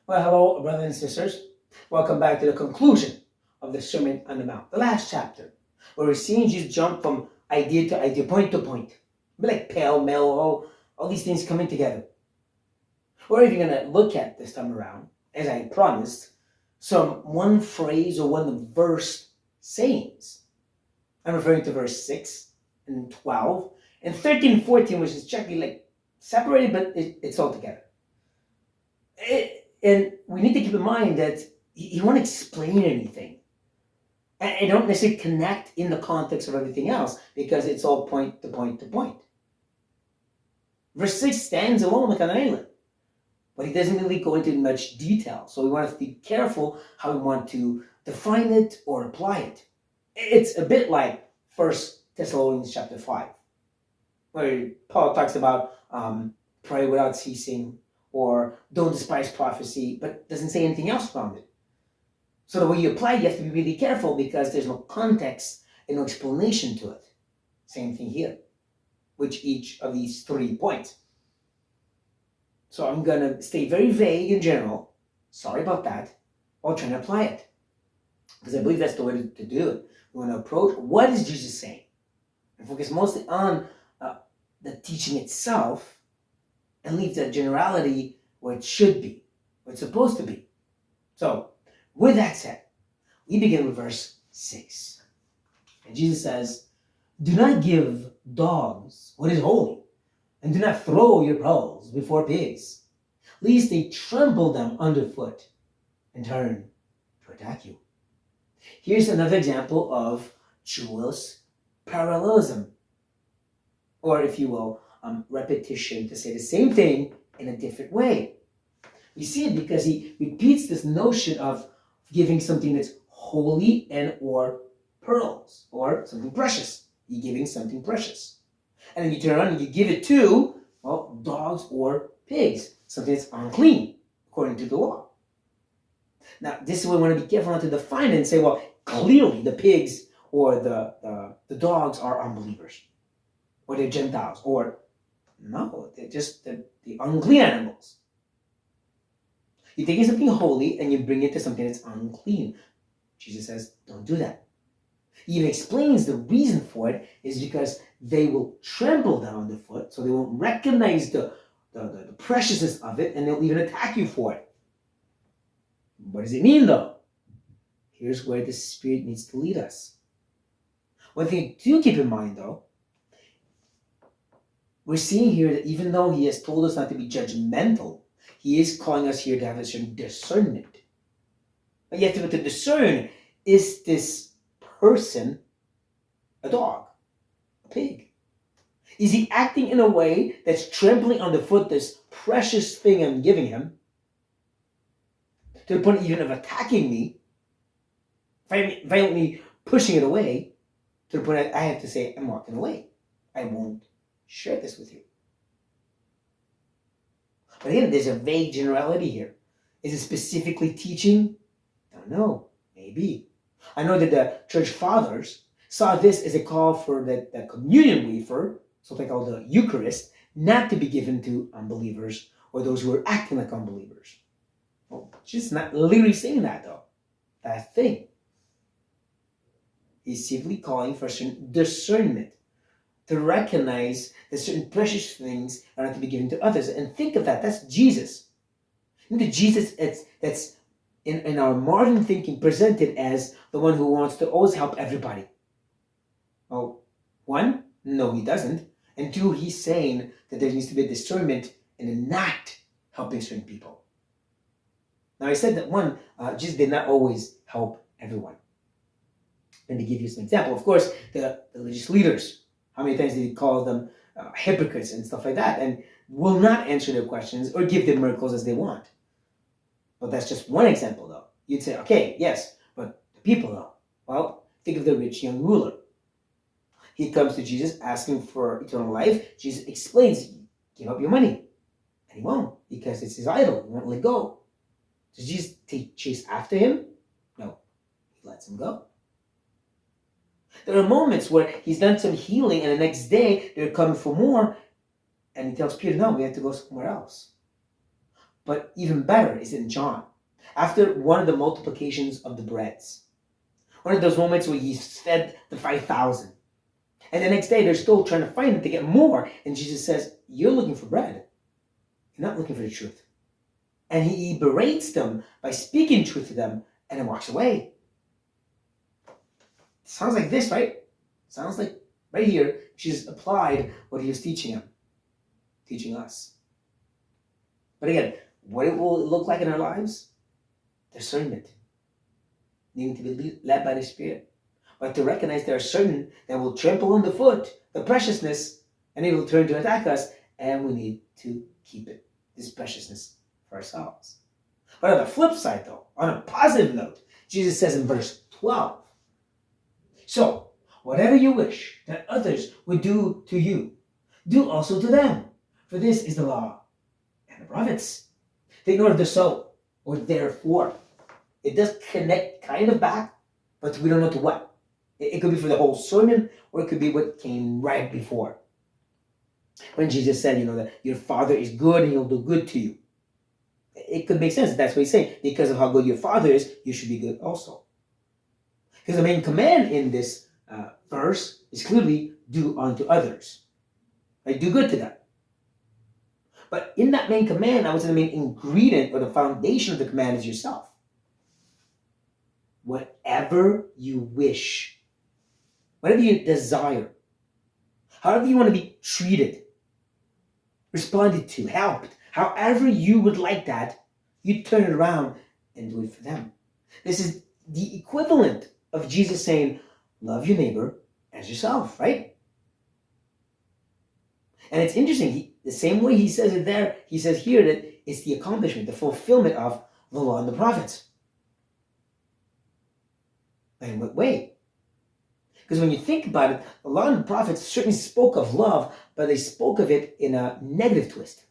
Well, hello, brothers and sisters. Welcome back to the conclusion of the Sermon on the Mount, the last chapter, where we're seeing Jesus jump from idea to idea, point to point. Be like pale, mel, all these things coming together. We're even going to look at this time around, as I promised, some one phrase or one verse sayings. I'm referring to verse 6 and 12 and 13 and 14, which is checking like separated, but it's all together. And we need to keep in mind that you won't explain anything. And don't necessarily connect in the context of everything else because it's all point to point to point. Verse 6 stands alone like an island, but he doesn't really go into much detail. So we want to be careful how we want to define it or apply it. It's a bit like 1 Thessalonians chapter 5, where Paul talks about pray without ceasing, or don't despise prophecy, but doesn't say anything else around it. So the way you apply it, you have to be really careful because there's no context and no explanation to it. Same thing here, which each of these 3 points. So I'm going to stay very vague in general. Sorry about that. I'll try to apply it. Because I believe that's the way to do it. We want to approach what is Jesus saying? And focus mostly on the teaching itself and leave the generality where it should be, where it's supposed to be. So, with that said, we begin with verse 6. And Jesus says, "Do not give dogs what is holy, and do not throw your pearls before pigs, lest they trample them underfoot and turn to attack you." Here's another example of Jewish parallelism, or if you will, repetition to say the same thing in a different way. We see it because he repeats this notion of giving something that's holy and or pearls, or something precious. You're giving something precious. And then you turn around and you give it to, well, dogs or pigs, something that's unclean, according to the law. Now, this is where we want to be careful not to define it and say, well, clearly the pigs or the dogs are unbelievers, or they're Gentiles, or no, they're just the unclean animals. You're taking something holy and you bring it to something that's unclean. Jesus says, don't do that. He even explains the reason for it is because they will trample down underfoot, so they won't recognize the preciousness of it, and they'll even attack you for it. What does it mean, though? Here's where the Spirit needs to lead us. One thing to keep in mind, though, we're seeing here that even though he has told us not to be judgmental, he is calling us here to have a certain discernment. But you have to be able to discern, is this person a dog, a pig? Is he acting in a way that's trampling underfoot this precious thing I'm giving him, to the point even of attacking me, violently pushing it away, to the point I have to say, I'm walking away. I won't share this with you. But again, there's a vague generality here. Is it specifically teaching? I don't know. Maybe. I know that the church fathers saw this as a call for the communion wafer, so they call the Eucharist, not to be given to unbelievers or those who are acting like unbelievers. Well, Jesus not literally saying that, though. That thing. He's simply calling for certain discernment, to recognize that certain precious things are not to be given to others. And think of that. That's Jesus. Look at Jesus that's in our modern thinking presented as the one who wants to always help everybody. Well, one, no, he doesn't. And two, he's saying that there needs to be a discernment in not helping certain people. Now, I said that one, Jesus did not always help everyone. And to give you some example, of course, the religious leaders, how many times did he call them hypocrites and stuff like that, and will not answer their questions or give them miracles as they want. But that's just one example, though. You'd say, okay, yes, but the people, though. Well, think of the rich young ruler. He comes to Jesus asking for eternal life. Jesus explains, give up your money. And he won't, because it's his idol. He won't let go. Does Jesus chase after him? No. He lets him go. There are moments where he's done some healing, and the next day they're coming for more, and he tells Peter, no, we have to go somewhere else. But even better is in John. After one of the multiplications of the breads, one of those moments where he fed the 5,000. And the next day they're still trying to find it to get more. And Jesus says, you're looking for bread. You're not looking for the truth. And he berates them by speaking truth to them and then walks away. Sounds like this, right? Sounds like right here, Jesus applied what he was teaching him, teaching us. But again, what it will look like in our lives? Discernment. Needing to be led by the Spirit. But to recognize there are certain that will trample underfoot the preciousness and it will turn to attack us, and we need to keep it, this preciousness, for ourselves. But on the flip side, though, on a positive note, Jesus says in verse 12, so, whatever you wish that others would do to you, do also to them. For this is the law and the prophets. Take note of the so or therefore. It does connect kind of back, but we don't know to what. It could be for the whole sermon, or it could be what came right before. When Jesus said, that your Father is good and he'll do good to you. It could make sense. That's what he's saying. Because of how good your Father is, you should be good also. Because the main command in this verse is clearly do unto others. Right? Do good to them. But in that main command, I would say the main ingredient or the foundation of the command is yourself. Whatever you wish, whatever you desire, however you want to be treated, responded to, helped, however you would like that, you turn it around and do it for them. This is the equivalent of Jesus saying, love your neighbor as yourself, right? And it's interesting, the same way he says it there, he says here that it's the accomplishment, the fulfillment of the law and the prophets. In what way? Because when you think about it, the law and the prophets certainly spoke of love, but they spoke of it in a negative twist.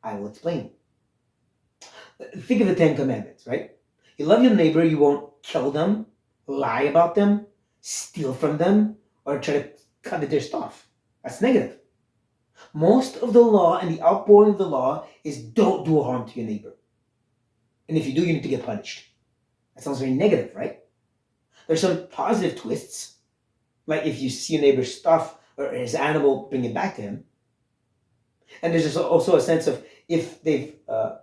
I will explain. Think of the Ten Commandments, right? You love your neighbor, you won't kill them, lie about them, steal from them, or try to cut their stuff. That's negative. Most of the law and the outpouring of the law is don't do harm to your neighbor. And if you do, you need to get punished. That sounds very negative, right? There's some positive twists, like if you see your neighbor's stuff or his animal, bring it back to him. And there's also a sense of if they've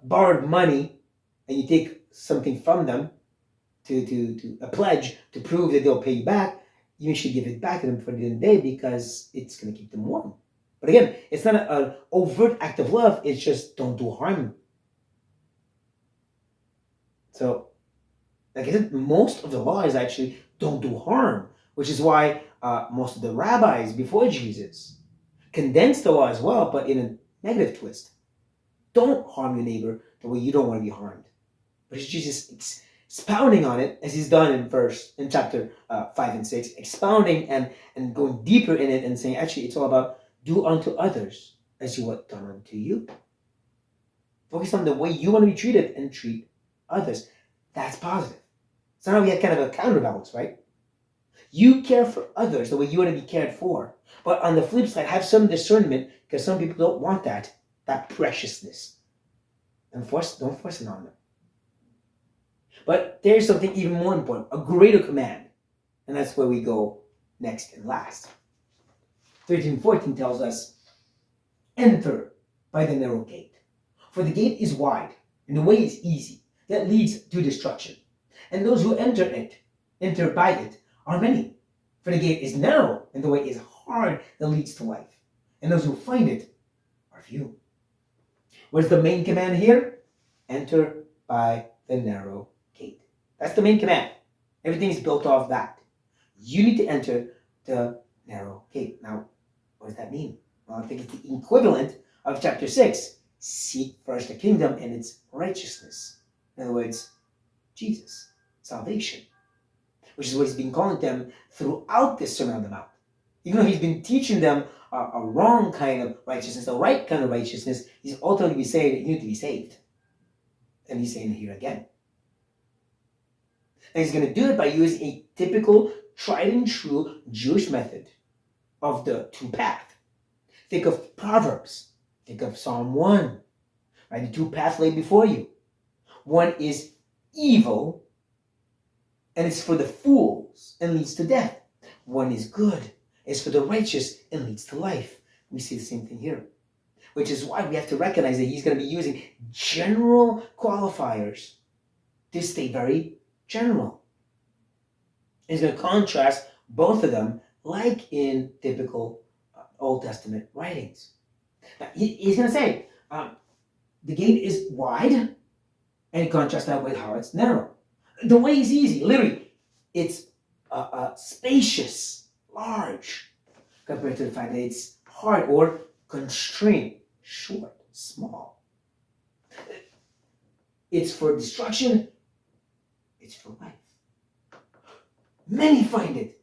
borrowed money and you take something from them to a pledge to prove that they'll pay you back, you should give it back to them for the end of the day because it's going to keep them warm. But again, it's not an overt act of love, it's just don't do harm. So, like I said, most of the law is actually don't do harm, which is why most of the rabbis before Jesus condensed the law as well, but in a negative twist. Don't harm your neighbor the way you don't want to be harmed. But it's Jesus expounding on it, as he's done in chapter 5 and 6, expounding and going deeper in it and saying, actually, it's all about do unto others as you want done unto you. Focus on the way you want to be treated and treat others. That's positive. So now we have kind of a counterbalance, right? You care for others the way you want to be cared for. But on the flip side, have some discernment, because some people don't want that preciousness. And don't force it on them. But there's something even more important, a greater command. And that's where we go next and last. 13:14 tells us, enter by the narrow gate. For the gate is wide, and the way is easy, that leads to destruction. And those who enter by it, are many. For the gate is narrow, and the way is hard that leads to life. And those who find it are few. What's the main command here? Enter by the narrow gate. That's the main command. Everything is built off that. You need to enter the narrow gate. Now, what does that mean? Well, I think it's the equivalent of chapter 6. Seek first the kingdom and its righteousness. In other words, Jesus, salvation. Which is what he's been calling them throughout this Sermon on the Mount. Even though he's been teaching them a wrong kind of righteousness, the right kind of righteousness, he's ultimately saying that you need to be saved. And he's saying it here again. And he's going to do it by using a typical, tried and true Jewish method of the two path. Think of Proverbs. Think of Psalm 1. Right? The two paths lay before you. One is evil, and it's for the fools and leads to death. One is good, it's for the righteous and leads to life. We see the same thing here, which is why we have to recognize that he's going to be using general qualifiers to stay very general. He's going to contrast both of them like in typical Old Testament writings. Now, he's going to say the gate is wide, and he contrasts that with how it's narrow. The way is easy, literally. It's spacious, large, compared to the fact that it's hard or constrained, short, small. It's for destruction, it's for life. Many find it,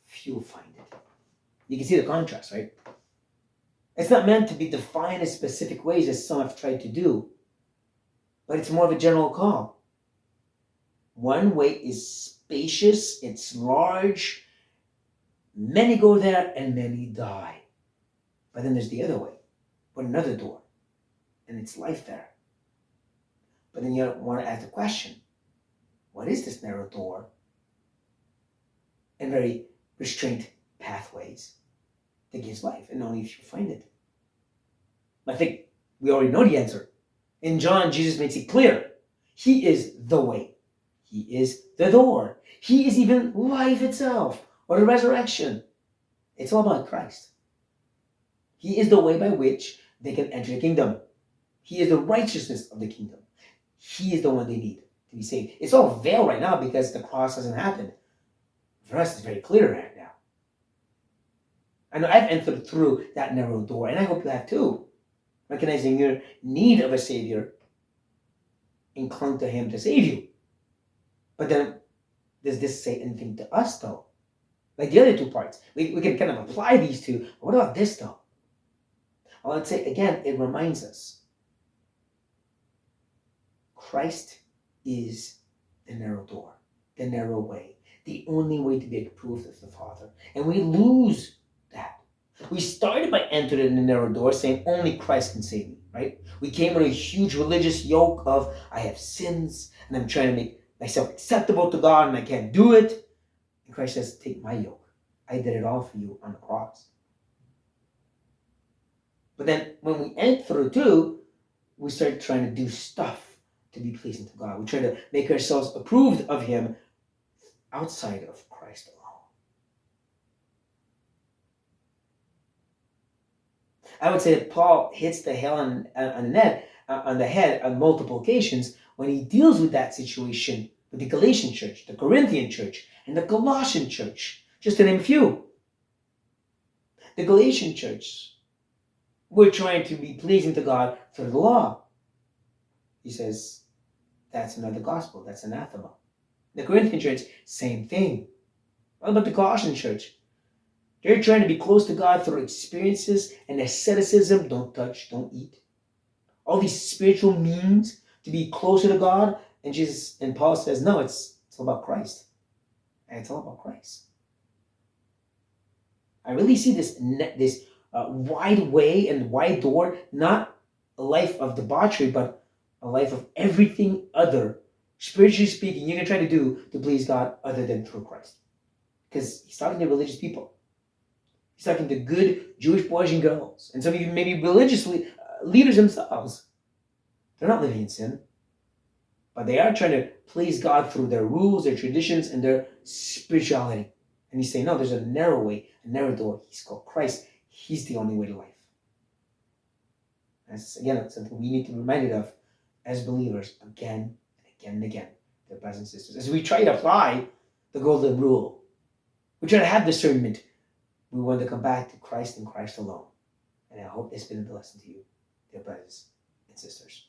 few find it. You can see the contrast, right? It's not meant to be defined in specific ways as some have tried to do, but it's more of a general call. One way is spacious, it's large, many go there and many die. But then there's the other way, but another door, and it's life there. But then you want to ask the question, what is this narrow door and very restrained pathways that gives life? And only if you find it. I think we already know the answer. In John, Jesus makes it clear. He is the way. He is the door. He is even life itself, or the resurrection. It's all about Christ. He is the way by which they can enter the kingdom. He is the righteousness of the kingdom. He is the one they need to be saved. It's all veiled right now because the cross hasn't happened. For us, it's very clear right now. I know I've entered through that narrow door, and I hope you have too. Recognizing your need of a Savior and clung to Him to save you. But then, does this say anything to us though? Like the other two parts. We can kind of apply these two. But what about this though? Well, let's say again, it reminds us. Christ is the narrow door, the narrow way, the only way to be approved of the Father. And we lose that. We started by entering the narrow door saying only Christ can save me, right? We came with a huge religious yoke of I have sins and I'm trying to make myself acceptable to God and I can't do it. And Christ says, take my yoke. I did it all for you on the cross. But then when we enter through too, we start trying to do stuff to be pleasing to God. We try to make ourselves approved of Him outside of Christ alone. I would say that Paul hits the nail on the head on multiple occasions when he deals with that situation with the Galatian church, the Corinthian church, and the Colossian church, just to name a few. The Galatian church were trying to be pleasing to God through the law. He says, that's another gospel, that's anathema. The Corinthian church, same thing. What about the Colossian church? They're trying to be close to God through experiences and asceticism, don't touch, don't eat. All these spiritual means to be closer to God. And Jesus and Paul says, no, it's all about Christ. And it's all about Christ. I really see this wide way and wide door, not a life of debauchery, but a life of everything other, spiritually speaking, you can try to do to please God other than through Christ. Because he's talking to religious people. He's talking to good Jewish boys and girls. And some of you maybe religious leaders themselves. They're not living in sin. But they are trying to please God through their rules, their traditions, and their spirituality. And he's saying, no, there's a narrow way, a narrow door. He's called Christ. He's the only way to life. That's, again, something we need to be reminded of as believers again and again and again, dear brothers and sisters. As we try to apply the golden rule, we try to have discernment. We want to come back to Christ and Christ alone. And I hope this has been a blessing to you, dear brothers and sisters.